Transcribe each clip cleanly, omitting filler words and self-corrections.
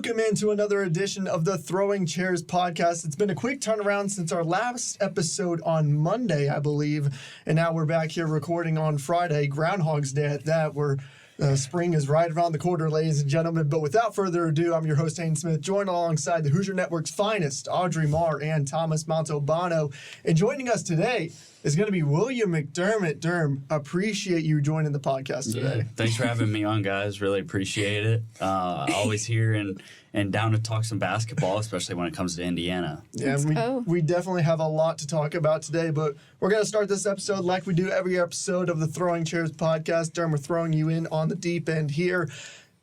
Welcome into another edition of the Throwing Chairs podcast. It's been a quick turnaround since our last episode on Monday, I believe, and now we're back here recording on Friday, Groundhog's Day at that. Spring is right around the corner, ladies and gentlemen. But without further ado, I'm your host, Hayden Smith, joined alongside the Hoosier Network's finest, Audrey Marr and Thomas Montalbano. And joining us today is going to be William McDermott. Derm, appreciate you joining the podcast today. Yeah, thanks for having me on, guys. Really appreciate it. Always here and down to talk some basketball, especially when it comes to Indiana. Yeah, we definitely have a lot to talk about today, but we're going to start this episode like we do every episode of the Throwing Chairs podcast. Derm, we're throwing you in on the deep end here.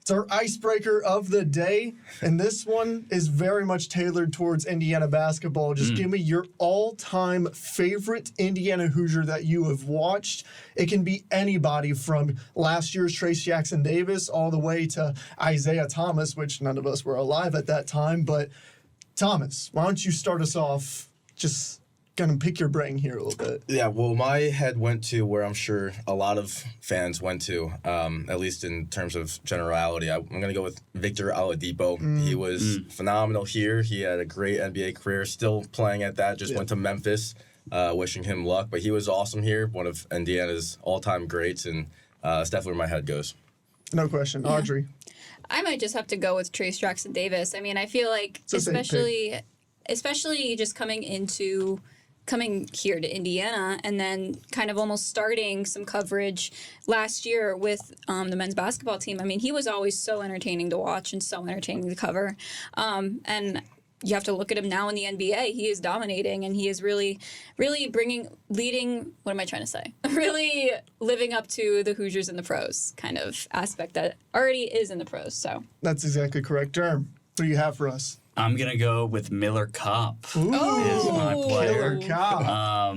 It's our icebreaker of the day, and this one is very much tailored towards Indiana basketball. Just give me your all-time favorite Indiana Hoosier that you have watched. It can be anybody from last year's Trace Jackson-Davis all the way to Isaiah Thomas, which none of us were alive at that time. But, Thomas, why don't you start us off just gonna pick your brain here a little bit. Yeah, well, my head went to where I'm sure a lot of fans went to, at least in terms of generality. I'm going to go with Victor Oladipo. He was phenomenal here. He had a great NBA career, still playing at that, just went to Memphis, wishing him luck. But he was awesome here, one of Indiana's all-time greats, and that's definitely where my head goes. No question. Yeah. Audrey? I might just have to go with Trace Jackson-Davis. I mean, I feel like, especially just coming here to Indiana and then kind of almost starting some coverage last year with the men's basketball team. I mean, he was always so entertaining to watch and so entertaining to cover. And you have to look at him now in the NBA. He is dominating, and he is really really living up to the Hoosiers in the pros kind of aspect that already is in the pros. So that's exactly correct. Derm, what do you have for us? I'm going to go with Miller Kopp is my player. Miller Kopp.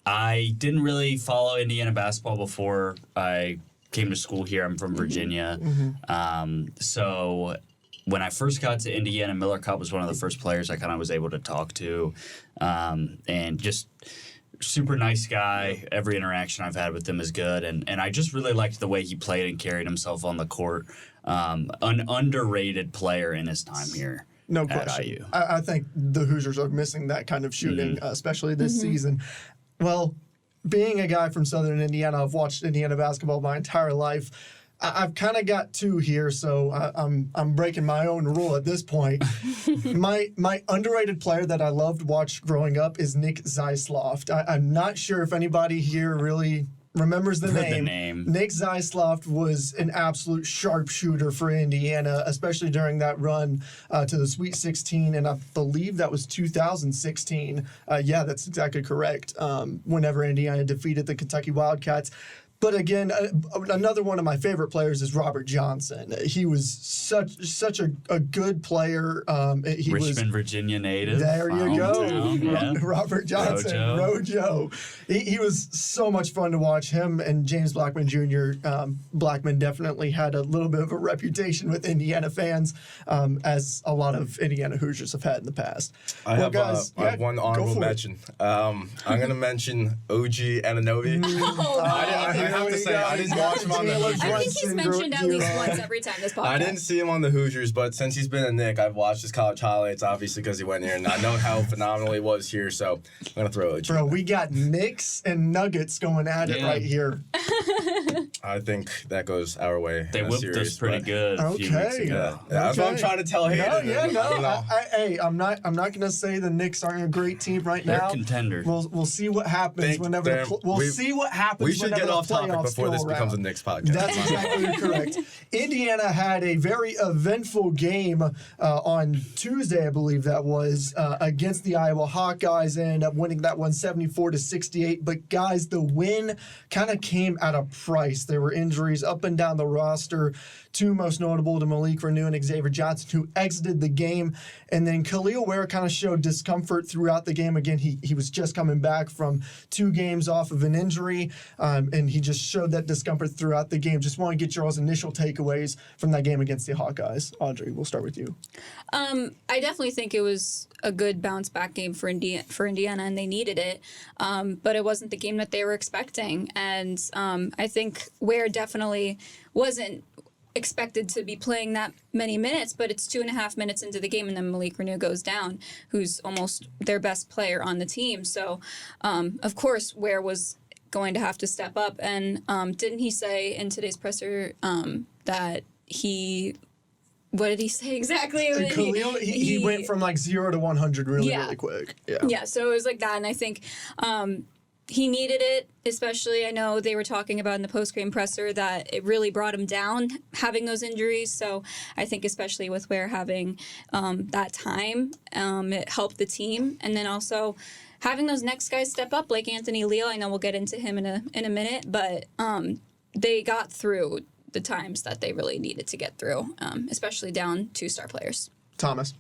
I didn't really follow Indiana basketball before I came to school here. I'm from Virginia. So when I first got to Indiana, Miller Kopp was one of the first players I kind of was able to talk to. And just super nice guy. Every interaction I've had with him is good. And I just really liked the way he played and carried himself on the court. An underrated player in his time here. No question. I think the Hoosiers are missing that kind of shooting, especially this season. Well, being a guy from Southern Indiana, I've watched Indiana basketball my entire life. I've kind of got two here, so I'm breaking my own rule at this point. My underrated player that I loved watch growing up is Nick Zeisloft. I'm not sure if anybody here really remembers the name. Nick Zeisloft was an absolute sharpshooter for Indiana, especially during that run to the Sweet 16, and I believe that was 2016. Yeah, that's exactly correct. Whenever Indiana defeated the Kentucky Wildcats. But again, another one of my favorite players is Robert Johnson. He was such a good player. Richmond, Virginia native. There you go. Yeah. Robert Johnson, Rojo. He was so much fun to watch. Him and James Blackman Jr. Blackman definitely had a little bit of a reputation with Indiana fans, as a lot of Indiana Hoosiers have had in the past. I have one honorable mention. I'm going to mention OG Anunoby. I have to say, I didn't watch him on the Hoosiers. I think he's mentioned at least once every time this podcast. I didn't see him on the Hoosiers, but since he's been a Knick, I've watched his college highlights, obviously, because he went here, and I know how phenomenal he was here, so I'm going to throw it. Bro, we got Knicks and Nuggets going at it right here. I think that goes our way. They whipped us pretty good a few weeks ago. That's what I'm trying to tell Hayden. I'm not going to say the Knicks aren't a great team right now. They're contenders. We'll see what happens whenever see what happens. We should get off topic before this becomes a Knicks podcast. That's exactly correct. Indiana had a very eventful game on Tuesday, I believe that was, against the Iowa Hawkeyes, and ended up winning that one 74-68. But guys, the win kind of came at a price. There were injuries up and down the roster. Two most notable to Malik, Reneau, and Xavier Johnson, who exited the game. And then Kel'el kind of showed discomfort throughout the game. Again, he was just coming back from 2 games off of an injury, and he just showed that discomfort throughout the game. Just want to get y'all's initial takeaways from that game against the Hawkeyes. Audrey, we'll start with you. I definitely think it was a good bounce-back game for Indiana, and they needed it. But it wasn't the game that they were expecting. And I think Ware definitely wasn't expected to be playing that many minutes, but it's 2.5 minutes into the game, and then Malik Reneau goes down, who's almost their best player on the team. So, of course, Ware was going to have to step up. And didn't he say in today's presser that he... What did he say exactly? Kel'el, he went from like 0 to 100 really quick. Yeah, so it was like that, and I think he needed it, especially. I know they were talking about in the post-game presser that it really brought him down having those injuries. So I think especially with Ware having that time, it helped the team. And then also having those next guys step up, like Anthony Leal. I know we'll get into him in a minute, but they got through the times that they really needed to get through, especially down 2 star players. Thomas.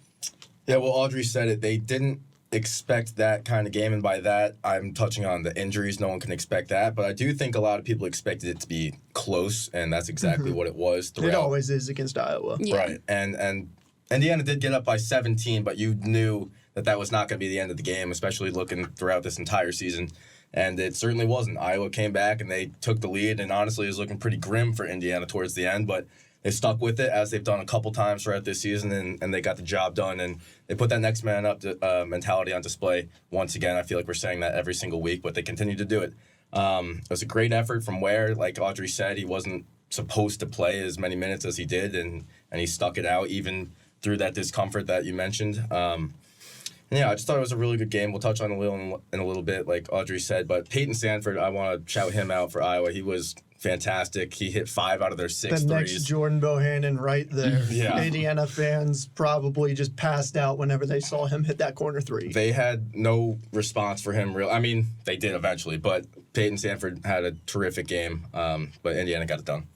Yeah, well, Audrey said it. They didn't expect that kind of game, and by that, I'm touching on the injuries. No one can expect that, but I do think a lot of people expected it to be close, and that's exactly what it was throughout. It always is against Iowa. Yeah. Right, and Indiana did get up by 17, but you knew that was not going to be the end of the game, especially looking throughout this entire season. And it certainly wasn't. Iowa came back and they took the lead, and honestly, it was looking pretty grim for Indiana towards the end, but they stuck with it as they've done a couple times throughout this season, and they got the job done, and they put that next man up mentality on display once again. I feel like we're saying that every single week, but they continue to do it. It was a great effort from Ware. Like Audrey said, he wasn't supposed to play as many minutes as he did, and he stuck it out even through that discomfort that you mentioned. Yeah, I just thought it was a really good game. We'll touch on it in a little bit, like Audrey said. But Peyton Sanford, I want to shout him out for Iowa. He was fantastic. He hit 5 out of their 6 the threes. Next Jordan Bohannon right there. Yeah. Indiana fans probably just passed out whenever they saw him hit that corner 3. They had no response for him. I mean, they did eventually, but Peyton Sanford had a terrific game. But Indiana got it done.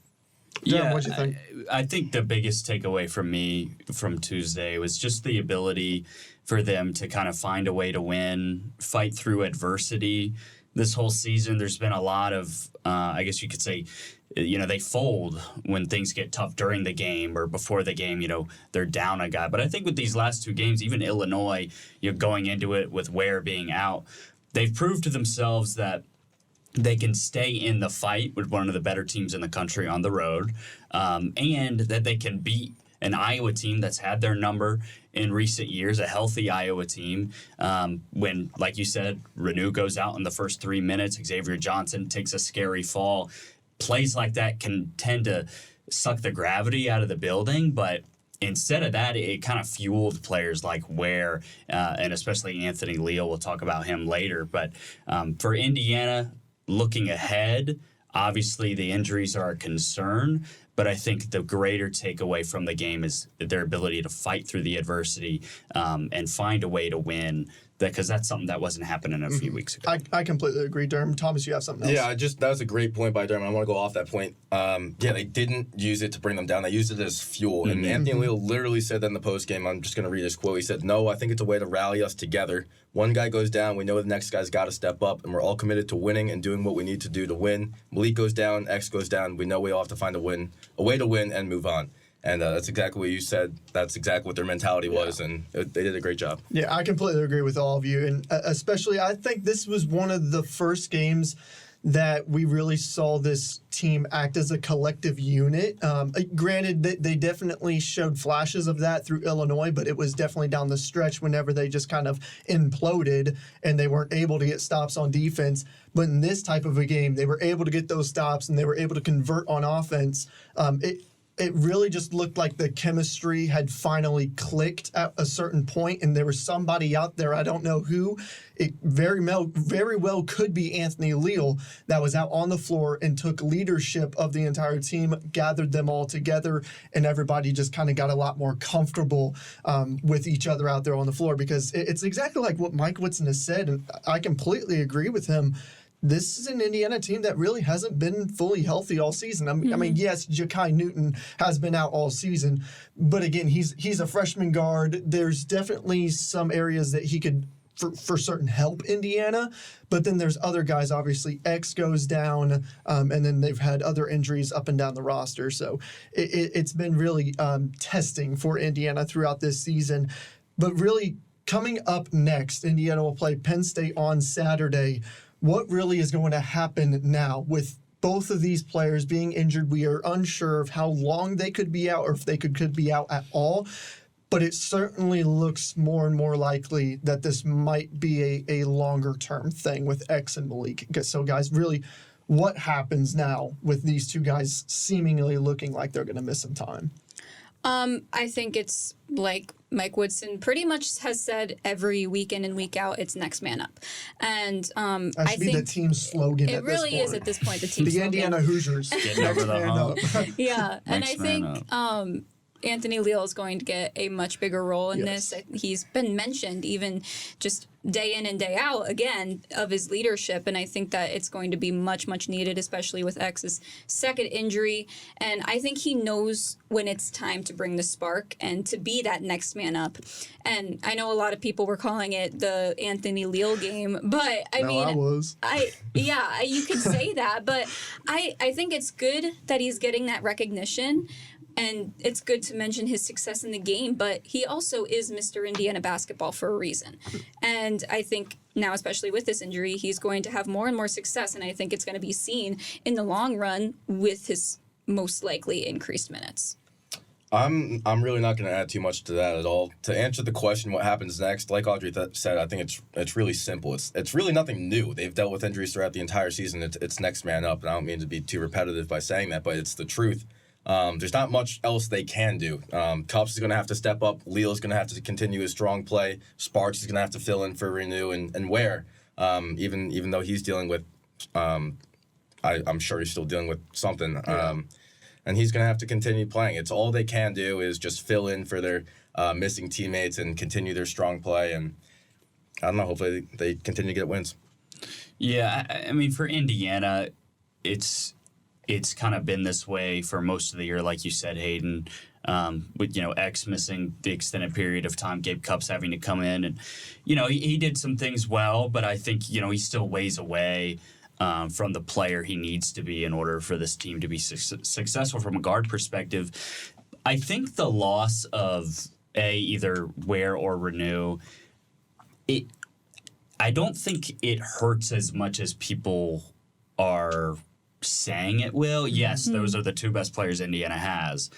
John, what'd you think? I think the biggest takeaway from me from Tuesday was just the ability for them to kind of find a way to win, fight through adversity. This whole season, there's been a lot of, I guess you could say, they fold when things get tough during the game or before the game, they're down a guy. But I think with these last 2 games, even Illinois, going into it with Ware being out, they've proved to themselves that they can stay in the fight with one of the better teams in the country on the road, and that they can beat an Iowa team that's had their number in recent years, a healthy Iowa team. When, like you said, Reneau goes out in the first 3 minutes, Xavier Johnson takes a scary fall. Plays like that can tend to suck the gravity out of the building, but instead of that, it kind of fueled players like Ware, and especially Anthony Leal. We'll talk about him later. But for Indiana, looking ahead, obviously the injuries are a concern, but I think the greater takeaway from the game is their ability to fight through the adversity and find a way to win, because that's something that wasn't happening a few weeks ago. I completely agree, Durham. Thomas, you have something else? Yeah, that was a great point by Durham. I want to go off that point. They didn't use it to bring them down. They used it as fuel. And Anthony Leal literally said that in the postgame. I'm just going to read his quote. He said, "No, I think it's a way to rally us together. One guy goes down, we know the next guy's got to step up, and we're all committed to winning and doing what we need to do to win. Malik goes down, X goes down. We know we all have to find a way to win and move on." And that's exactly what you said. That's exactly what their mentality was, and they did a great job. Yeah, I completely agree with all of you. And especially, I think this was one of the first games that we really saw this team act as a collective unit. Granted, they definitely showed flashes of that through Illinois, but it was definitely down the stretch whenever they just kind of imploded and they weren't able to get stops on defense. But in this type of a game, they were able to get those stops and they were able to convert on offense. It really just looked like the chemistry had finally clicked at a certain point, and there was somebody out there, I don't know who, it very well could be Anthony Leal, that was out on the floor and took leadership of the entire team, gathered them all together, and everybody just kind of got a lot more comfortable with each other out there on the floor, because it's exactly like what Mike Whitson has said, and I completely agree with him. This is an Indiana team that really hasn't been fully healthy all season. I mean, yes, Ja'Kai Newton has been out all season, but again, he's a freshman guard. There's definitely some areas that he could, for certain, help Indiana, but then there's other guys. Obviously, X goes down, and then they've had other injuries up and down the roster. So it's been really testing for Indiana throughout this season. But really, coming up next, Indiana will play Penn State on Saturday. What really is going to happen now with both of these players being injured, we are unsure of how long they could be out or if they could be out at all. But it certainly looks more and more likely that this might be a longer-term thing with X and Malik. So, guys, really, what happens now with these two guys seemingly looking like they're going to miss some time? I think it's like Mike Woodson pretty much has said every week in and week out, it's next man up. And that should be the team's slogan it at this really point. is at this point the team The slogan. Indiana Hoosiers. Getting over the hump. Yeah, and I Next man think up. Anthony Leal is going to get a much bigger role in Yes. this. He's been mentioned even just day in and day out, again, of his leadership, and I think that it's going to be much, much needed, especially with X's second injury. And I think he knows when it's time to bring the spark and to be that next man up. And I know a lot of people were calling it the Anthony Leal game, but I mean, I was. you could say that, but I think it's good that he's getting that recognition. And it's good to mention his success in the game, but he also is Mr. Indiana basketball for a reason. And I think now, especially with this injury, he's going to have more and more success, and I think it's going to be seen in the long run with his most likely increased minutes. I'm really not going to add too much to that at all. To answer the question, what happens next? Like Audrey said, I think it's really simple. It's really nothing new. They've dealt with injuries throughout the entire season. It's next man up, and I don't mean to be too repetitive by saying that, but it's the truth. There's not much else they can do. Cups is going to have to step up. Leal is going to have to continue his strong play. Sparks is going to have to fill in for Reneau and Ware. Even though he's dealing with, I'm sure he's still dealing with something. And he's going to have to continue playing. It's all they can do is just fill in for their missing teammates and continue their strong play. And I don't know. Hopefully they continue to get wins. Yeah, I mean, for Indiana, it's kind of been this way for most of the year, like you said, Hayden, with, X missing the extended period of time, Gabe Cupps having to come in. And, he did some things well, but I think, he still weighs away from the player he needs to be in order for this team to be successful from a guard perspective. I think the loss of either Ware or Reneau, I don't think it hurts as much as people are saying it will. Yes, those are the two best players Indiana has.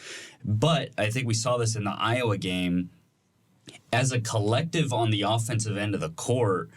But I think we saw this in the Iowa game. As a collective on the offensive end of the court,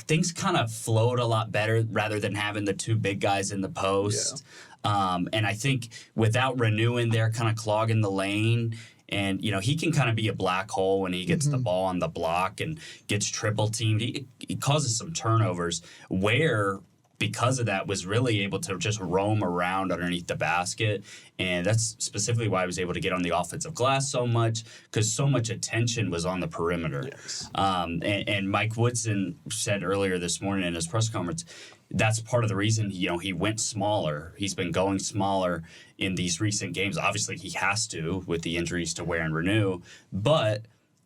things kind of flowed a lot better rather than having the two big guys in the post. Yeah. And I think without Reneau in there kind of clogging the lane, and, he can kind of be a black hole when he gets the ball on the block and gets triple teamed. He causes some turnovers where, because of that, was really able to just roam around underneath the basket. And that's specifically why I was able to get on the offensive glass so much, because so much attention was on the perimeter. Yes. And Mike Woodson said earlier this morning in his press conference, that's part of the reason, he went smaller. He's been going smaller in these recent games. Obviously, he has to with the injuries to Ware and Reneau, but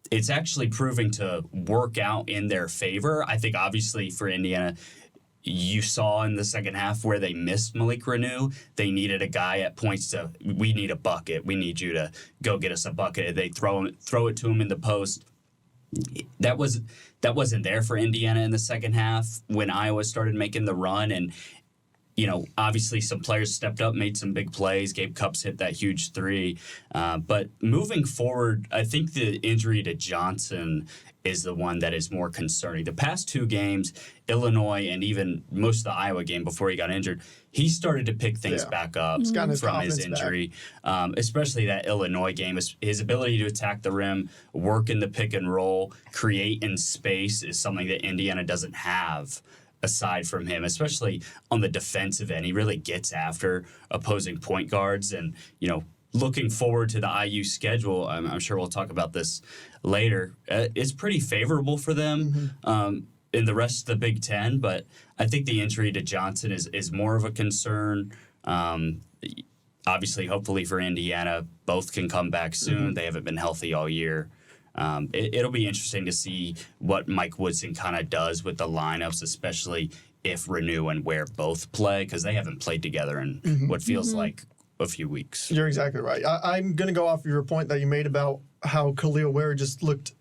it's actually proving to work out in their favor. I think, obviously, for Indiana, you saw in the second half where they missed Malik Reneau. They needed a guy at points we need a bucket. We need you to go get us a bucket. They throw it to him in the post. That wasn't there for Indiana in the second half when Iowa started making the run. And, obviously some players stepped up, made some big plays. Gabe Cupps hit that huge three. But moving forward, I think the injury to Johnson is the one that is more concerning. The past two games, Illinois and even most of the Iowa game before he got injured, he started to pick things back up from his injury, especially that Illinois game. His ability to attack the rim, work in the pick and roll, create in space is something that Indiana doesn't have aside from him, especially on the defensive end. He really gets after opposing point guards. And, looking forward to the IU schedule, I'm sure we'll talk about this later, it's pretty favorable for them in the rest of the Big Ten, but I think the injury to Johnson is more of a concern. Obviously, hopefully for Indiana, both can come back soon. They haven't been healthy all year. It'll be interesting to see what Mike Woodson kind of does with the lineups, especially if Reneau and Ware both play, because they haven't played together in what feels like a few weeks. You're exactly right. I'm going to go off your point that you made about how Kel'el Ware just looked,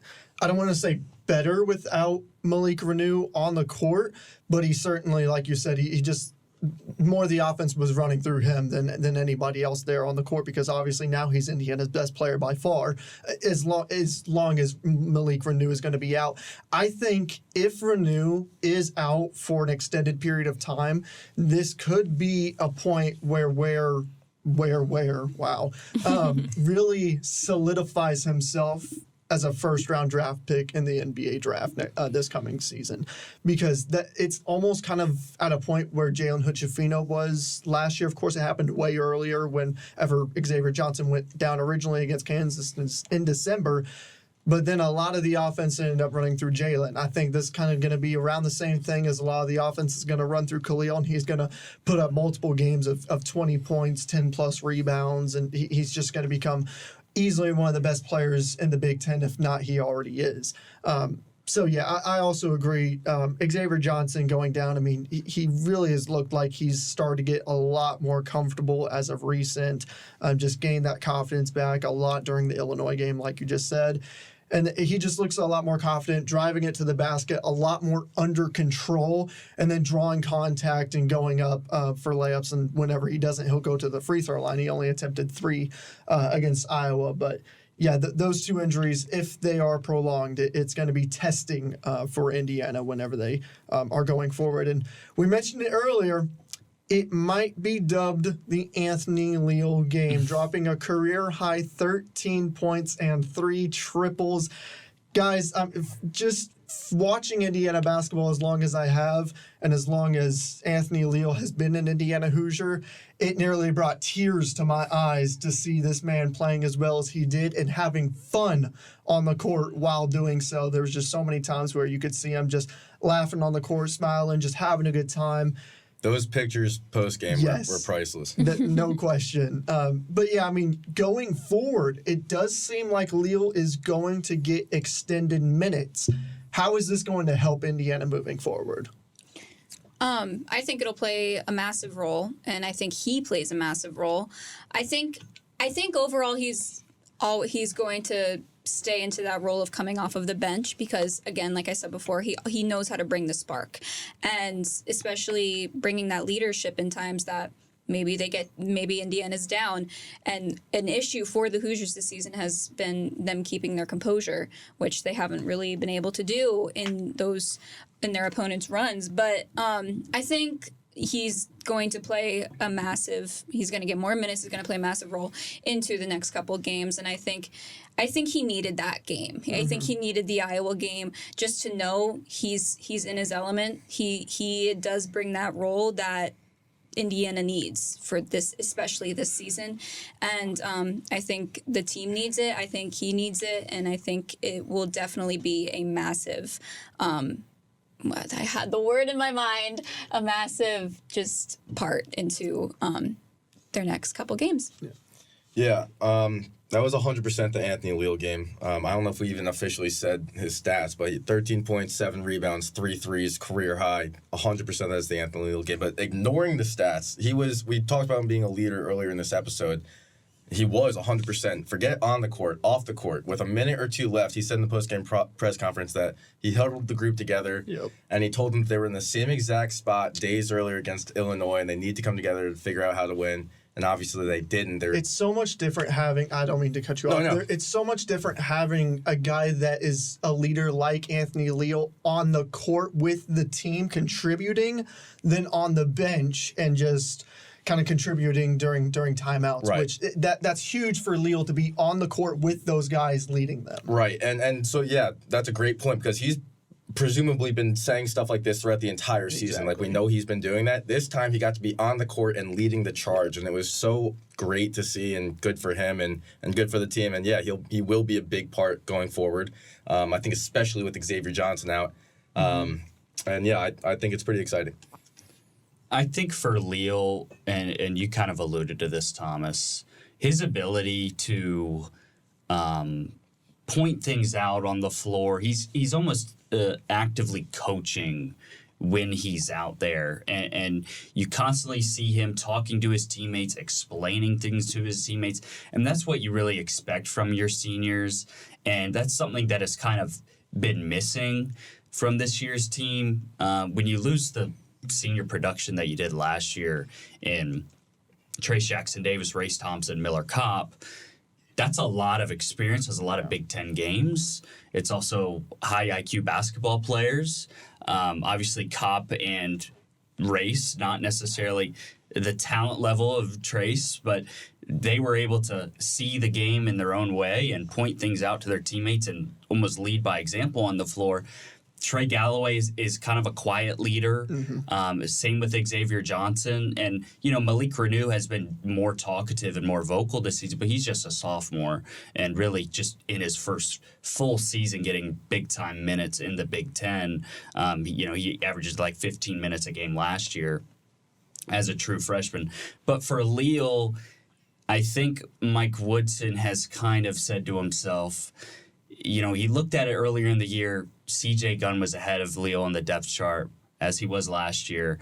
I don't want to say better without Malik Reneau on the court, but he certainly, like you said, he just more of the offense was running through him than anybody else there on the court, because obviously now he's Indiana's best player by far, as long as Malik Reneau is going to be out. I think if Reneau is out for an extended period of time, this could be a point where really solidifies himself as a first-round draft pick in the NBA draft this coming season, because it's almost kind of at a point where Jalen Hood-Schifino was last year. Of course, it happened way earlier whenever Xavier Johnson went down originally against Kansas in December, but then a lot of the offense ended up running through Jalen. I think this is kind of going to be around the same thing, as a lot of the offense is going to run through Kel'el, and he's going to put up multiple games of 20 points, 10-plus rebounds, and he's just going to become easily one of the best players in the Big Ten, if not he already is. So, yeah, I also agree. Xavier Johnson going down, I mean, he really has looked like he's started to get a lot more comfortable as of recent, just gained that confidence back a lot during the Illinois game, like you just said. And he just looks a lot more confident, driving it to the basket, a lot more under control, and then drawing contact and going up for layups. And whenever he doesn't, he'll go to the free throw line. He only attempted 3 against Iowa. But, yeah, those 2 injuries, if they are prolonged, it's going to be testing for Indiana whenever they are going forward. And we mentioned it earlier. It might be dubbed the Anthony Leal game, dropping a career-high 13 points and 3 triples. Guys, just watching Indiana basketball as long as I have, and as long as Anthony Leal has been an Indiana Hoosier, it nearly brought tears to my eyes to see this man playing as well as he did and having fun on the court while doing so. There was just so many times where you could see him just laughing on the court, smiling, just having a good time. Those pictures post-game were priceless. No question. But, yeah, I mean, going forward, it does seem like Leal is going to get extended minutes. How is this going to help Indiana moving forward? I think it'll play a massive role, and I think he plays a massive role. I think overall he's going to stay into that role of coming off of the bench because, again, like I said before, he knows how to bring the spark, and especially bringing that leadership in times that maybe Indiana's down. And an issue for the Hoosiers this season has been them keeping their composure, which they haven't really been able to do in their opponents' runs. But I think he's going to play he's going to get more minutes, he's going to play a massive role into the next couple of games. And I think he needed that game. I think he needed the Iowa game just to know he's in his element. He does bring that role that Indiana needs for this, especially this season. And I think the team needs it. I think he needs it. And I think it will definitely be a massive I had the word in my mind, a massive just part into their next couple games. Yeah, that was 100% the Anthony Leal game. I don't know if we even officially said his stats, but 13 points, 7 rebounds, 3 threes, career high. 100% that's the Anthony Leal game. But ignoring the stats, we talked about him being a leader earlier in this episode. He was 100%. Forget on the court, off the court. With a minute or 2 left, he said in the post-game press conference that he huddled the group together, and he told them they were in the same exact spot days earlier against Illinois, and they need to come together to figure out how to win. And obviously they didn't. It's so much different having, I don't mean to cut you off. No. It's so much different having a guy that is a leader like Anthony Leal on the court with the team contributing than on the bench and just kind of contributing during timeouts, right. Which that's huge for Leal to be on the court with those guys leading them. Right, and so, yeah, that's a great point because he's presumably been saying stuff like this throughout the entire season. Exactly. Like, we know he's been doing that. This time he got to be on the court and leading the charge, and it was so great to see and good for him and good for the team. And, yeah, he will be a big part going forward, I think especially with Xavier Johnson out. And, yeah, I think it's pretty exciting. I think for Leal, and you kind of alluded to this, Thomas, his ability to point things out on the floor, he's almost actively coaching when he's out there. And you constantly see him talking to his teammates, explaining things to his teammates. And that's what you really expect from your seniors. And that's something that has kind of been missing from this year's team. When you lose the senior production that you did last year in Trace Jackson-Davis, Race Thompson, Miller Kopp, that's a lot of experience. There's a lot of Big Ten games. It's also high IQ basketball players. Obviously, Kopp and Race, not necessarily the talent level of Trace, but they were able to see the game in their own way and point things out to their teammates and almost lead by example on the floor. Trey Galloway is kind of a quiet leader. Same with Xavier Johnson. And, Malik Reneau has been more talkative and more vocal this season, but he's just a sophomore and really just in his first full season getting big-time minutes in the Big Ten. He averages like 15 minutes a game last year as a true freshman. But for Leal, I think Mike Woodson has kind of said to himself, he looked at it earlier in the year. CJ Gunn was ahead of Leal on the depth chart, as he was last year.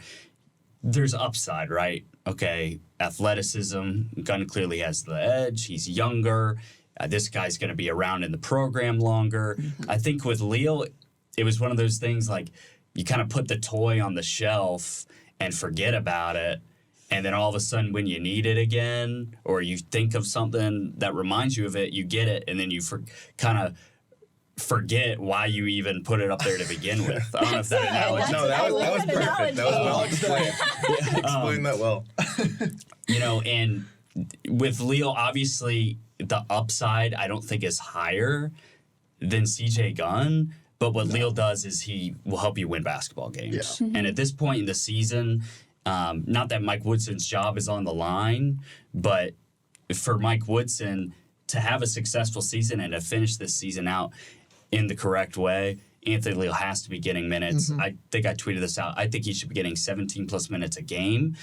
There's upside, right? Okay, athleticism. Gunn clearly has the edge. He's younger. This guy's going to be around in the program longer. I think with Leal, it was one of those things like you kind of put the toy on the shelf and forget about it. And then all of a sudden, when you need it again, or you think of something that reminds you of it, you get it, and then you kind of forget why you even put it up there to begin with. I don't know if that analogy... No, that was perfect. That was well explained. Explained that well. And with Leal, obviously, the upside, I don't think is higher than CJ Gunn. But what Leal does is he will help you win basketball games. Yeah. And at this point in the season... not that Mike Woodson's job is on the line, but for Mike Woodson to have a successful season and to finish this season out in the correct way, Anthony Leal has to be getting minutes. I think I tweeted this out. I think he should be getting 17-plus minutes a game.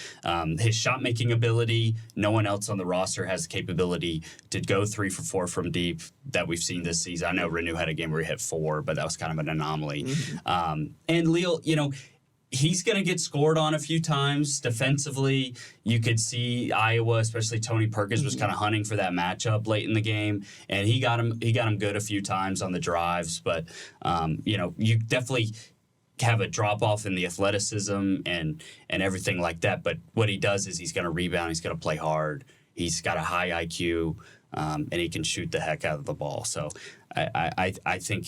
His shot-making ability, no one else on the roster has the capability to go 3 for 4 from deep that we've seen this season. I know Reneau had a game where he hit 4, but that was kind of an anomaly. And Leal, he's going to get scored on a few times defensively. You could see Iowa, especially Tony Perkins, was kind of hunting for that matchup late in the game, and he got him good a few times on the drives. But you definitely have a drop off in the athleticism and everything like that. But what he does is he's going to rebound. He's going to play hard. He's got a high IQ, and he can shoot the heck out of the ball. So I think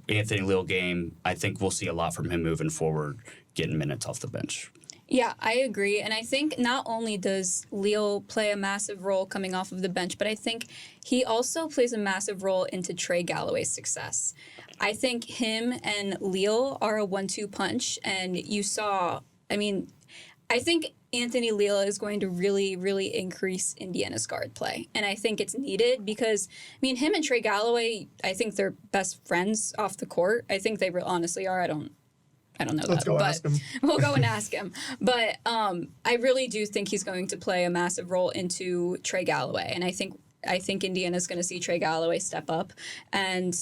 Anthony Leal game. I think we'll see a lot from him moving forward, getting minutes off the bench. Yeah, I agree. And I think not only does Leal play a massive role coming off of the bench, but I think he also plays a massive role into Trey Galloway's success. I think him and Leal are a 1-2 punch. And you saw, I think Anthony Leal is going to really, really increase Indiana's guard play. And I think it's needed because, him and Trey Galloway, I think they're best friends off the court. I think they honestly are. I don't know Let's go ask him. We'll go and ask him. But I really do think he's going to play a massive role into Trey Galloway. And I think Indiana's going to see Trey Galloway step up. And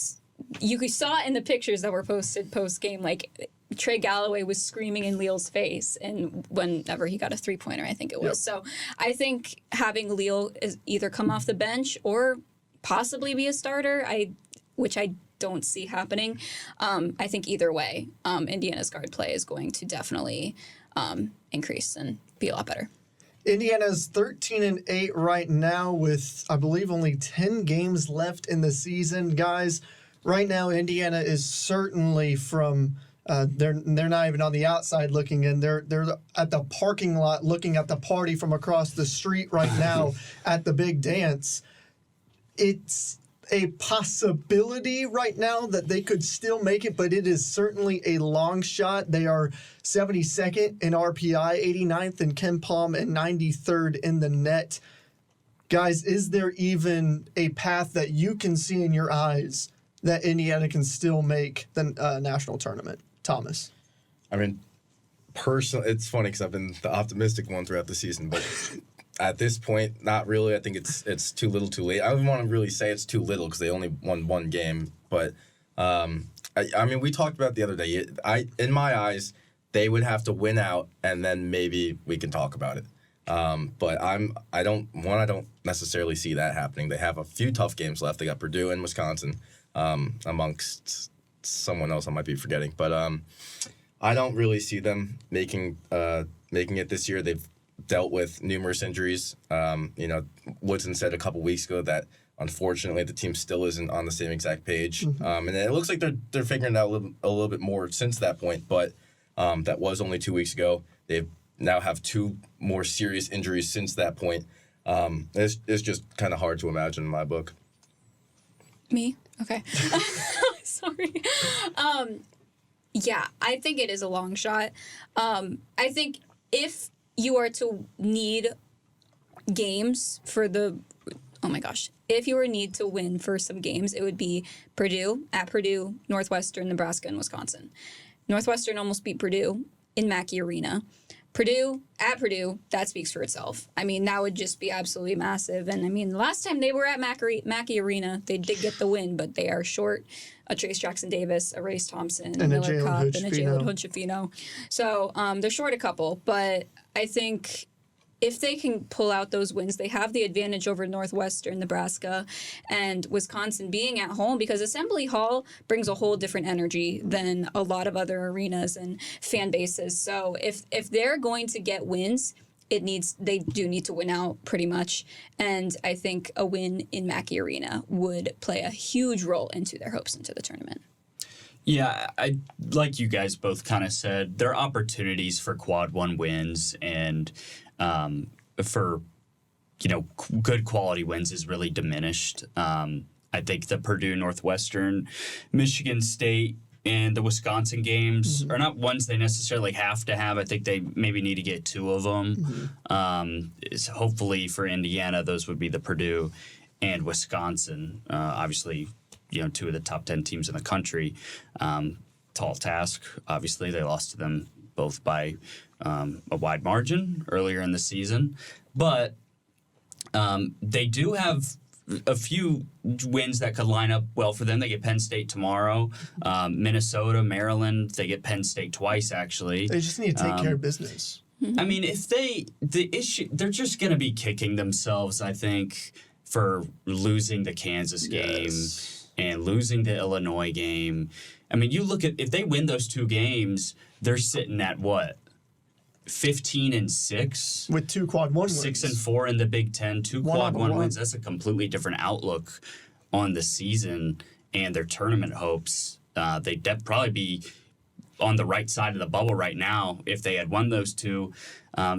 you saw it in the pictures that were posted post-game, like Trey Galloway was screaming in Leal's face and whenever he got a three-pointer, I think it was. Yep. So I think having Leal either come off the bench or possibly be a starter, which I don't see happening. I think either way, Indiana's guard play is going to definitely increase and be a lot better. Indiana's 13-8 right now with, I believe, only 10 games left in the season. Guys, right now Indiana is certainly from they're not even on the outside looking in. They're at the parking lot looking at the party from across the street right now at the big dance. It's a possibility right now that they could still make it, but it is certainly a long shot. They are 72nd in RPI, 89th in KenPom, and 93rd in the net. Guys, is there even a path that you can see in your eyes that Indiana can still make the national tournament? Thomas? Personally, it's funny because I've been the optimistic one throughout the season, but at this point, not really. I think it's too little, too late. I don't want to really say it's too little because they only won one game. But we talked about it the other day. In my eyes, they would have to win out, and then maybe we can talk about it. But I don't necessarily see that happening. They have a few tough games left. They got Purdue and Wisconsin amongst someone else I might be forgetting. But I don't really see them making it this year. They've dealt with numerous injuries. Woodson said a couple weeks ago that unfortunately the team still isn't on the same exact page. And it looks like they're figuring it out a little bit more since that point. But that was only 2 weeks ago. They now have 2 more serious injuries since that point. It's just kind of hard to imagine in my book. Me? Okay. Sorry. Yeah, I think it is a long shot. I think if you are to need games for if you were need to win for some games, it would be Purdue, at Purdue, Northwestern, Nebraska, and Wisconsin. Northwestern almost beat Purdue in Mackey Arena. Purdue, at Purdue, that speaks for itself. I mean, that would just be absolutely massive. And I mean, the last time they were at Mackey Arena, they did get the win, but they are short a Trace Jackson Davis, a Race Thompson, and Miller Cup, and a Jalen Hood-Schifino. So they're short a couple, but I think if they can pull out those wins, they have the advantage over Northwestern, Nebraska, and Wisconsin being at home, because Assembly Hall brings a whole different energy than a lot of other arenas and fan bases. So if they're going to get wins, they do need to win out pretty much. And I think a win in Mackey Arena would play a huge role into their hopes into the tournament. Yeah, I like you guys both kind of said, there are opportunities for quad 1 wins, and for good quality wins is really diminished. I think the Purdue, Northwestern, Michigan State, and the Wisconsin games are not ones they necessarily have to have. I think they maybe need to get 2 of them. So hopefully for Indiana, those would be the Purdue and Wisconsin. Obviously, 2 of the top 10 teams in the country. Tall task. Obviously, they lost to them both by a wide margin earlier in the season. But they do have a few wins that could line up well for them. They get Penn State tomorrow. Minnesota, Maryland, they get Penn State twice, actually. They just need to take care of business. I mean, they're just going to be kicking themselves, I think, for losing the Kansas game and losing the Illinois game. I mean, you look at, if they win those 2 games, they're sitting at what? 15-6 with 2 quad 1 wins. 6-4 in the Big Ten, 2 quad 1 wins. That's a completely different outlook on the season and their tournament hopes. They'd probably be on the right side of the bubble right now if they had won those 2.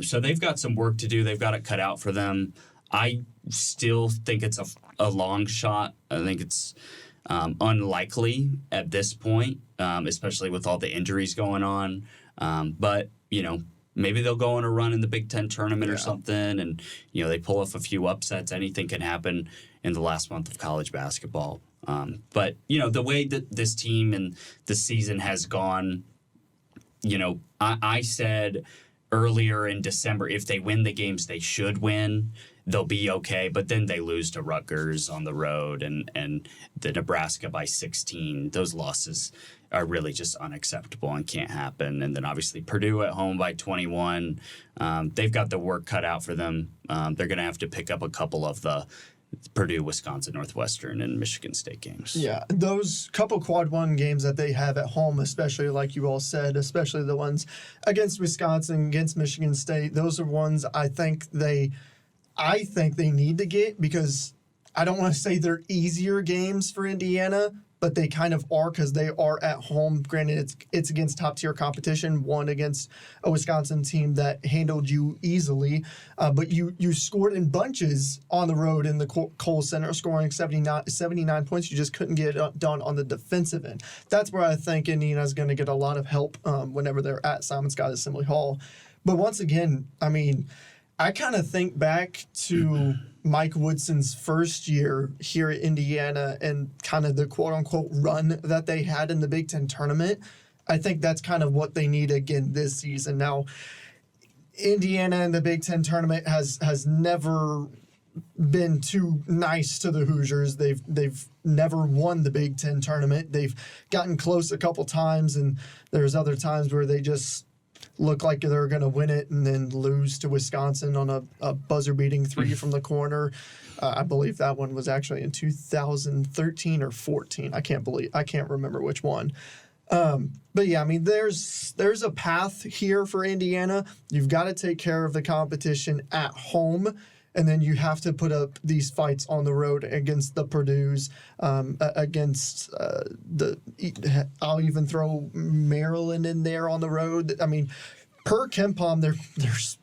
So they've got some work to do. They've got it cut out for them. I still think it's a long shot. I think it's unlikely at this point, especially with all the injuries going on. But, maybe they'll go on a run in the Big Ten tournament or something, and, they pull off a few upsets. Anything can happen in the last month of college basketball. But, the way that this team and the season has gone, I said earlier in December, if they win the games they should win, they'll be okay. But then they lose to Rutgers on the road and the Nebraska by 16. Those losses are really just unacceptable and can't happen. And then obviously Purdue at home by 21. They've got the work cut out for them. They're going to have to pick up a couple of the Purdue, Wisconsin, Northwestern, and Michigan State games. Yeah, those couple quad 1 games that they have at home, especially like you all said, especially the ones against Wisconsin, against Michigan State, those are ones I think they need to get, because I don't want to say they're easier games for Indiana, but they kind of are, because they are at home. Granted, it's against top-tier competition, one against a Wisconsin team that handled you easily, but you scored in bunches on the road in the Kohl Center, scoring 79 points. You just couldn't get it done on the defensive end. That's where I think Indiana's going to get a lot of help whenever they're at Simon Scott Assembly Hall. But once again, I mean, I kind of think back to Mike Woodson's first year here at Indiana and kind of the quote-unquote run that they had in the Big Ten tournament. I think that's kind of what they need again this season. Now, Indiana in the Big Ten tournament has never been too nice to the Hoosiers. They've never won the Big Ten tournament. They've gotten close a couple times, and there's other times where they just look like they're going to win it and then lose to Wisconsin on a buzzer-beating three from the corner. I believe that one was actually in 2013 or 14. I can't remember which one. But yeah, I mean, there's a path here for Indiana. You've got to take care of the competition at home, and then you have to put up these fights on the road against the Purdue's, against I'll even throw Maryland in there on the road. I mean, per KenPom, they're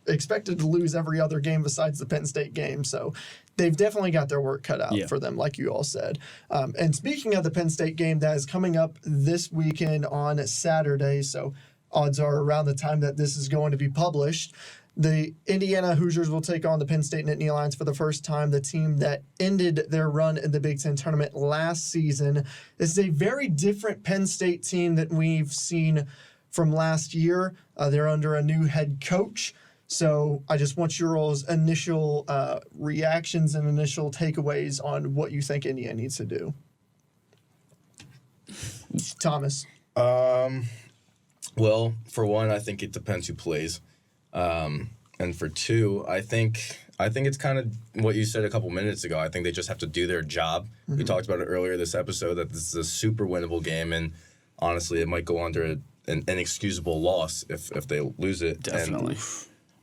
expected to lose every other game besides the Penn State game. So they've definitely got their work cut out for them, like you all said. And speaking of the Penn State game, that is coming up this weekend on Saturday. So odds are around the time that this is going to be published, the Indiana Hoosiers will take on the Penn State Nittany Lions for the first time, the team that ended their run in the Big Ten tournament last season. This is a very different Penn State team that we've seen from last year. They're under a new head coach. So I just want your all's initial reactions and initial takeaways on what you think Indiana needs to do. Thomas. Well, for one, I think it depends who plays. And for two, I think it's kind of what you said a couple minutes ago. I think they just have to do their job. We talked about it earlier this episode that this is a super winnable game, and honestly, it might go under an inexcusable loss if they lose it. Definitely.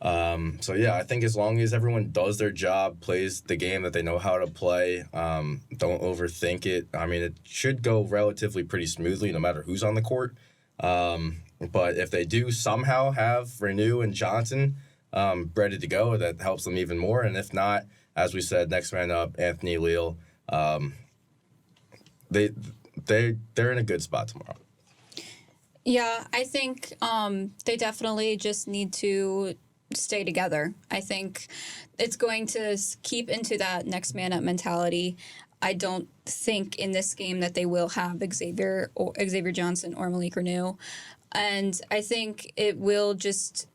So yeah, I think as long as everyone does their job, plays the game that they know how to play, don't overthink it. I mean, it should go relatively pretty smoothly no matter who's on the court. But if they do somehow have Reneau and Johnson ready to go, that helps them even more. And if not, as we said, next man up, Anthony Leal. They're in a good spot tomorrow. Yeah, I think they definitely just need to stay together. I think it's going to keep into that next man up mentality. I don't think in this game that they will have Xavier Johnson or Malik Reneau. And I think it will just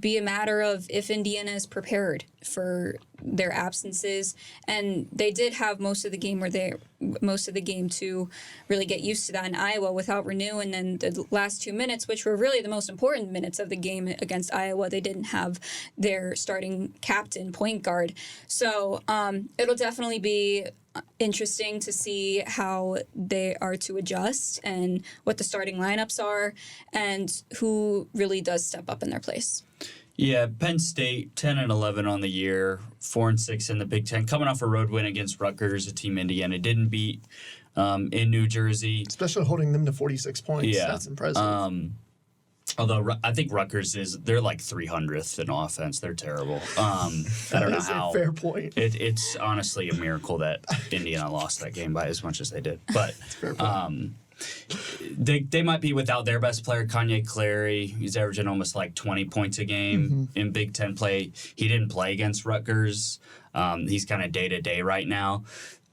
be a matter of if Indiana is prepared for their absences. And they did have most of the game to really get used to that in Iowa without Reneau. And then the last 2 minutes, which were really the most important minutes of the game against Iowa, they didn't have their starting captain, point guard. So it'll definitely be interesting to see how they are to adjust and what the starting lineups are and who really does step up in their place. Yeah, Penn State 10-11 on the year, 4-6 in the Big Ten, coming off a road win against Rutgers, a team Indiana didn't beat in New Jersey, especially holding them to 46 points. Yeah, that's impressive. Although I think Rutgers they're like 300th in offense. They're terrible. I don't know how. A fair point. It's honestly a miracle that Indiana lost that game by as much as they did. But they might be without their best player, Kanye Clary. He's averaging almost like 20 points a game in Big Ten play. He didn't play against Rutgers. He's kind of day-to-day right now.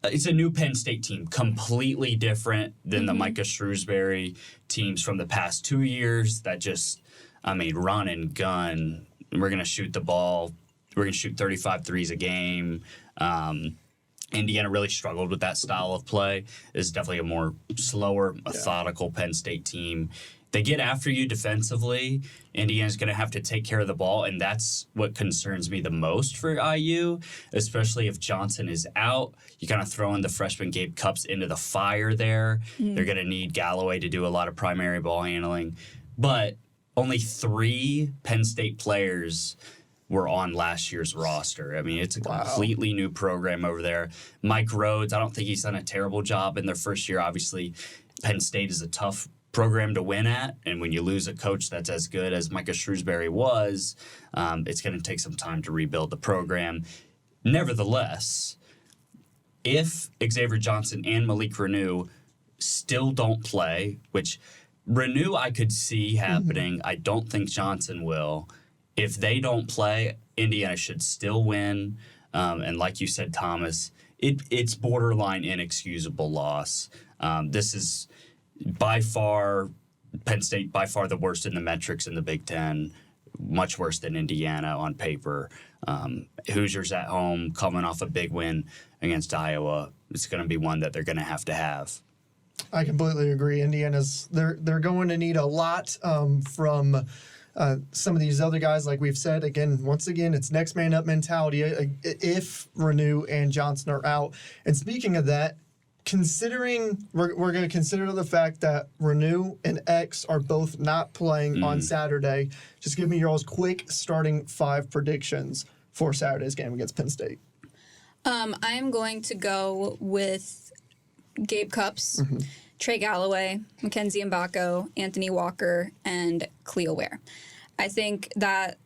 It's a new Penn State team, completely different than the Micah Shrewsbury teams from the past 2 years that just, run and gun. We're going to shoot the ball. We're going to shoot 35 threes a game. Indiana really struggled with that style of play. This is definitely a more slower, methodical Penn State team. They get after you defensively. Indiana's going to have to take care of the ball, and that's what concerns me the most for IU, especially if Johnson is out. You kind of throw in the freshman Gabe Cupps into the fire there. They're going to need Galloway to do a lot of primary ball handling. But only 3 Penn State players were on last year's roster. It's a completely new program over there. Mike Rhodes, I don't think he's done a terrible job in their first year. Obviously, Penn State is a tough program to win at, and when you lose a coach that's as good as Micah Shrewsbury was, it's going to take some time to rebuild the program. Nevertheless, if Xavier Johnson and Malik Reneau still don't play, which Reneau I could see happening, I don't think Johnson will. If they don't play, Indiana should still win. And like you said, Thomas, it's borderline inexcusable loss. This is by far, Penn State, by far the worst in the metrics in the Big Ten, much worse than Indiana on paper. Hoosiers at home, coming off a big win against Iowa. It's going to be one that they're going to have. I completely agree. Indiana's they're going to need a lot from some of these other guys, like we've said, once again, it's next man up mentality if Reneau and Johnson are out. And speaking of that, considering we're going to consider the fact that Reneau and X are both not playing on Saturday, just give me your all's quick starting 5 predictions for Saturday's game against Penn State. I'm going to go with Gabe Cupps, Trey Galloway, Mackenzie Mbako, Anthony Walker, and Kel'el Ware. I think that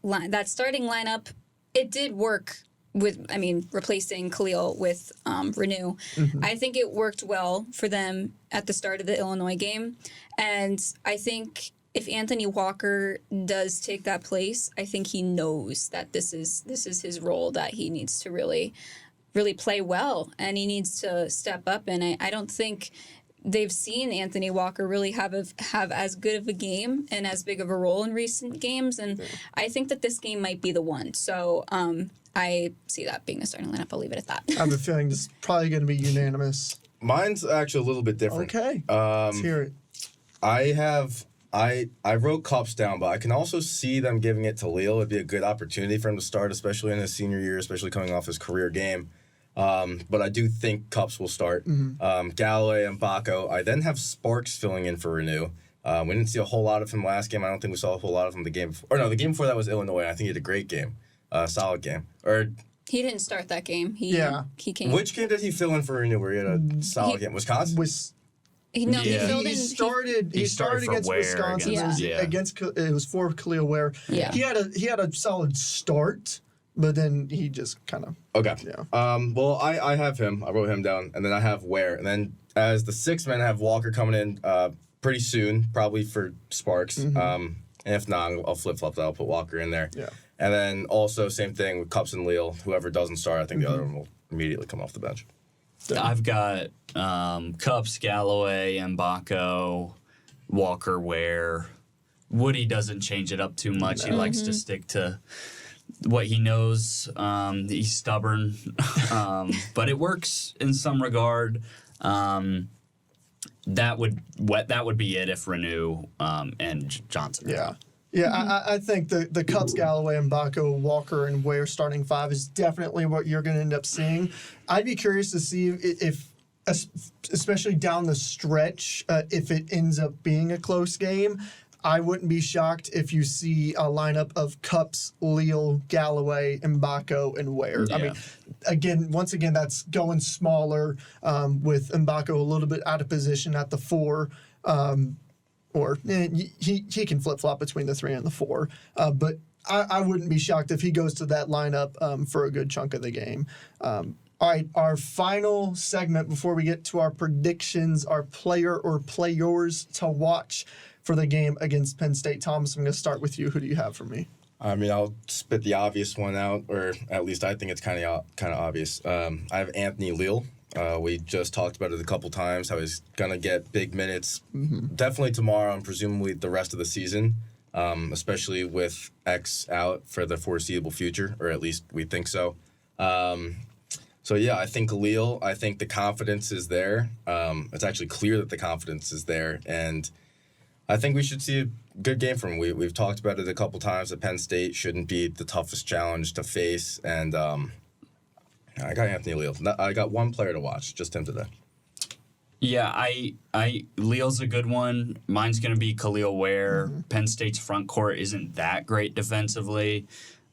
starting lineup, it did work replacing Kel'el with Reneau. I think it worked well for them at the start of the Illinois game. And I think if Anthony Walker does take that place, I think he knows that this is his role, that he needs to really play well, and he needs to step up. And I don't think they've seen Anthony Walker really have as good of a game and as big of a role in recent games. And I think that this game might be the one. So I see that being the starting lineup. I'll leave it at that. I have a feeling this is probably going to be unanimous. Mine's actually a little bit different. Okay. Let's hear it. I wrote Cupps down, but I can also see them giving it to Kel'el. It'd be a good opportunity for him to start, especially in his senior year, especially coming off his career game. But I do think Cupps will start. Galloway and Mbako. I then have Sparks filling in for Reneau. We didn't see a whole lot of him last game. I don't think we saw a whole lot of him the game before. Or no, the game before that was Illinois. I think he had a great game. Solid game. Or he didn't start that game. He came. Which game did he fill in for Reneau where he had a solid game? Wisconsin? He started against Wisconsin. It was for Kel'el Ware. Yeah. He had a solid start, but then he just kind of Yeah. Well, I have him. I wrote him down, and then I have Ware, and then as the 6th man, I have Walker coming in pretty soon, probably for Sparks. And if not, I'll flip-flop that. I'll put Walker in there. Yeah. And then also same thing with Cupps and Kel'el. Whoever doesn't start, I think the other one will immediately come off the bench. I've got Cupps, Galloway, Mbako, Walker, Ware. Woody doesn't change it up too much. He likes to stick to what he knows. He's stubborn, but it works in some regard. That would be it if Reneau and Johnson. I think the Cupps, Galloway, Mbako, Walker, and Ware starting 5 is definitely what you're going to end up seeing. I'd be curious to see if especially down the stretch, if it ends up being a close game. I wouldn't be shocked if you see a lineup of Cupps, Kel'el, Galloway, Mbako, and Ware. Yeah. I mean, once again, that's going smaller with Mbako a little bit out of position at the 4. Or he can flip-flop between the 3 and the 4. But I wouldn't be shocked if he goes to that lineup for a good chunk of the game. All right, our final segment before we get to our predictions, our player or players to watch for the game against Penn State. Thomas, I'm going to start with you. Who do you have for me? I mean, I'll spit the obvious one out, or at least I think it's kind of obvious. I have Anthony Kel'el. We just talked about it a couple times, how he's going to get big minutes. Definitely tomorrow and presumably the rest of the season, especially with X out for the foreseeable future, or at least we think so. I think Kel'el, I think the confidence is there. It's actually clear that the confidence is there, and I think we should see a good game from him. We've talked about it a couple times that Penn State shouldn't be the toughest challenge to face, and I got Anthony Kel'el. I got one player to watch, just him today. Yeah, Leal's a good one. Mine's going to be Kel'el Ware. Penn State's front court isn't that great defensively.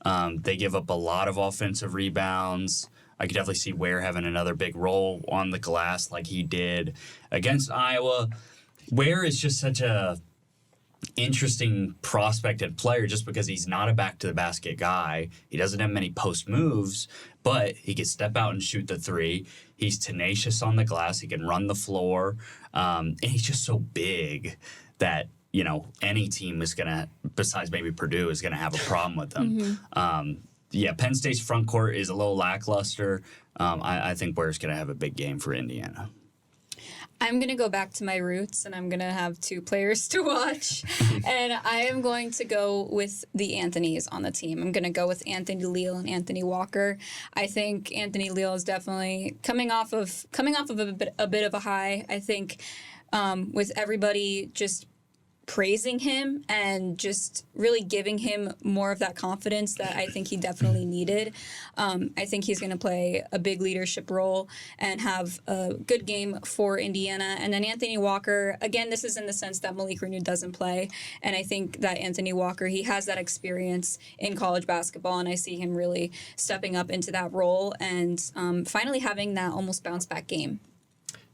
They give up a lot of offensive rebounds. I could definitely see Ware having another big role on the glass like he did against Iowa. Ware is just such a interesting prospect and player just because he's not a back-to-the-basket guy. He doesn't have many post moves, but he can step out and shoot the 3. He's tenacious on the glass. He can run the floor. And he's just so big that, any team is going to, besides maybe Purdue, is going to have a problem with them. Penn State's front court is a little lackluster. I think Ware's going to have a big game for Indiana. I'm going to go back to my roots, and I'm going to have 2 players to watch. And I am going to go with the Anthonys on the team. I'm going to go with Anthony Kel'el and Anthony Walker. I think Anthony Kel'el is definitely coming off of a bit of a high. I think with everybody just praising him and just really giving him more of that confidence that I think he definitely needed. I think he's going to play a big leadership role and have a good game for Indiana. And then Anthony Walker, again, this is in the sense that Malik Reneau doesn't play. And I think that Anthony Walker, he has that experience in college basketball, and I see him really stepping up into that role and finally having that almost bounce back game.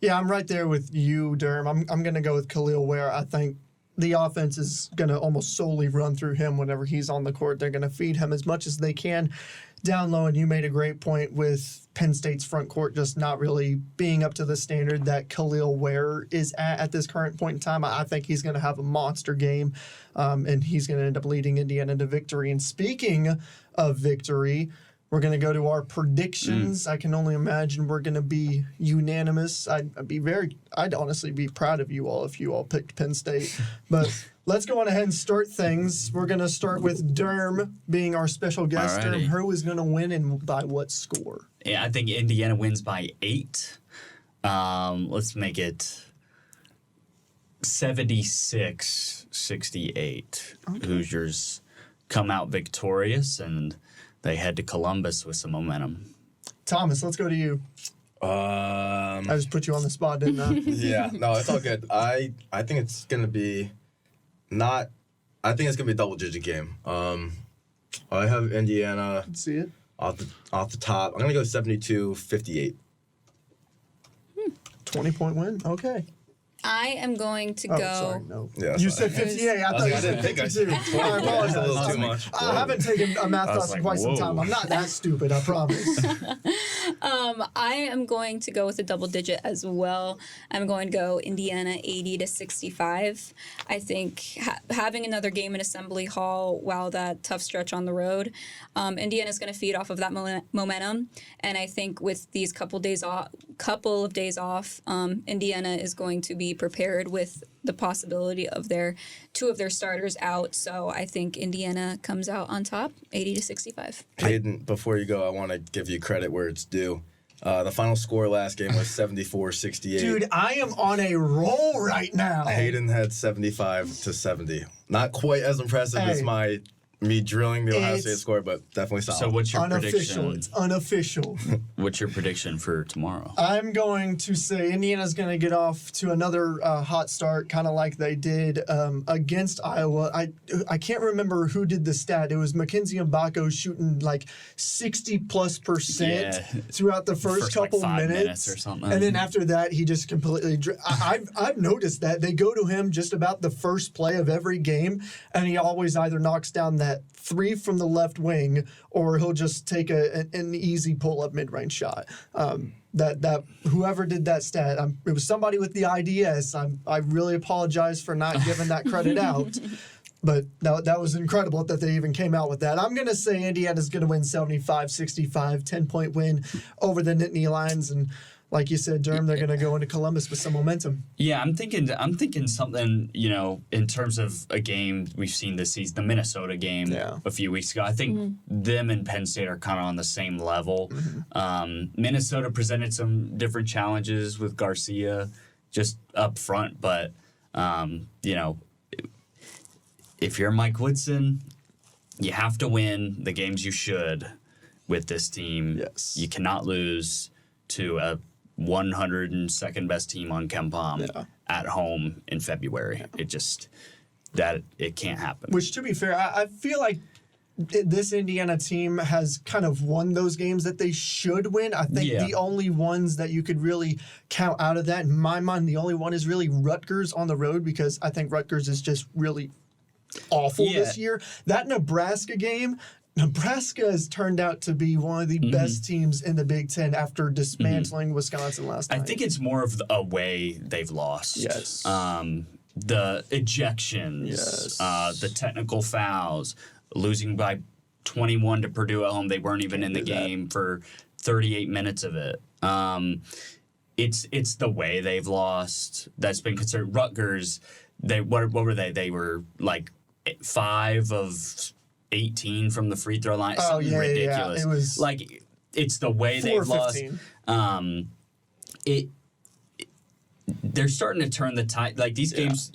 Yeah, I'm right there with you, Derm. I'm going to go with Kel'el, where I think the offense is going to almost solely run through him whenever he's on the court. They're going to feed him as much as they can down low, and you made a great point with Penn State's front court just not really being up to the standard that Kel'el Ware is at this current point in time. I think he's going to have a monster game, and he's going to end up leading Indiana to victory. And speaking of victory, we're going to go to our predictions. I can only imagine we're going to be unanimous. I'd honestly be proud of you all if you all picked Penn State. But let's go on ahead and start things. We're going to start with Derm being our special guest. Alrighty. Derm, who is going to win and by what score? Yeah, I think Indiana wins by 8. Let's make it 76-68. Okay. Hoosiers come out victorious, and they head to Columbus with some momentum. Thomas, let's go to you. I just put you on the spot, didn't I? Yeah, no, it's all good. I think it's gonna be I think it's gonna be a double-digit game. I have Indiana. Let's see it. Off the top. I'm gonna go 72-58. 20-point win. Okay. I am going to go. Sorry, no. Yeah, You sorry. said 58. I thought you said 52. I apologize. a little too much. I haven't taken a math class in quite some time. I'm not that stupid, I promise. I am going to go with a double digit as well. I'm going to go Indiana 80-65. I think having another game in Assembly Hall while that tough stretch on the road, Indiana's going to feed off of that momentum. And I think with these couple of days off, Indiana is going to be prepared with the possibility of two of their starters out. So I think Indiana comes out on top, 80-65. Hayden, before you go, I want to give you credit where it's due. The final score last game was 74-68. Dude, I am on a roll right now. Hayden had 75-70. Not quite as impressive as me drilling the Ohio State score, but definitely solid. So what's your Unofficial. prediction? It's unofficial. What's your prediction for tomorrow? I'm going to say Indiana's going to get off to another hot start, kind of like they did against Iowa. I can't remember who did the stat. It was Mackenzie Mbako shooting like 60+% throughout the first couple like 5 minutes or something. And then after that, he just completely. I've noticed that they go to him just about the first play of every game, and he always either knocks down that three from the left wing, or he'll just take an easy pull-up mid-range shot. That whoever did that stat, it was somebody with the IDS. I really apologize for not giving that credit out, but that was incredible that they even came out with that. I'm gonna say Indiana's gonna win 75-65, 10-point win over the Nittany Lions, and like you said, Durham, they're gonna go into Columbus with some momentum. Yeah, I'm thinking something, in terms of a game we've seen this season, the Minnesota game a few weeks ago. I think them and Penn State are kind of on the same level. Minnesota presented some different challenges with Garcia just up front, but if you're Mike Woodson, you have to win the games you should with this team. Yes. You cannot lose to a 102nd best team on KenPom at home in February. It can't happen. Which, to be fair, I feel like this Indiana team has kind of won those games that they should win. I think the only ones that you could really count out of that, in my mind, the only one is really Rutgers on the road, because I think Rutgers is just really awful this year. That Nebraska game, Nebraska has turned out to be one of the best teams in the Big Ten after dismantling Wisconsin last night. I think it's more of a way they've lost. Yes. The ejections, the technical fouls, losing by 21 to Purdue at home. They weren't even in the game for 38 minutes of it. It's the way they've lost that's been concerned. Rutgers, what were they? They were like 5 of 18 from the free throw line. Something ridiculous. It was like it's the way they've lost. they're starting to turn the tide. Like these games,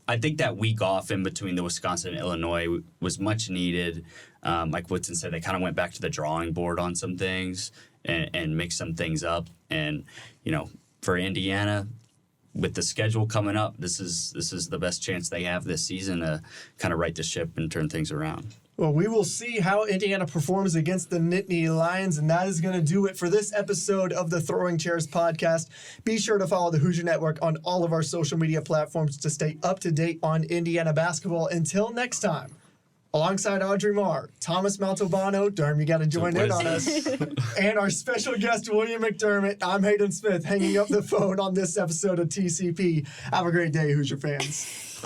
I think that week off in between the Wisconsin and Illinois was much needed. Like Woodson said, they kind of went back to the drawing board on some things and mixed some things up. And, for Indiana, with the schedule coming up, this is the best chance they have this season to kind of right the ship and turn things around. Well, we will see how Indiana performs against the Nittany Lions, and that is going to do it for this episode of the Throwing Chairs podcast. Be sure to follow the Hoosier Network on all of our social media platforms to stay up to date on Indiana basketball. Until next time, alongside Audrey Marr, Thomas Montalbano, Derm, you got to join in on us, and our special guest, William McDermott, I'm Hayden Smith, hanging up the phone on this episode of TCP. Have a great day, Hoosier fans.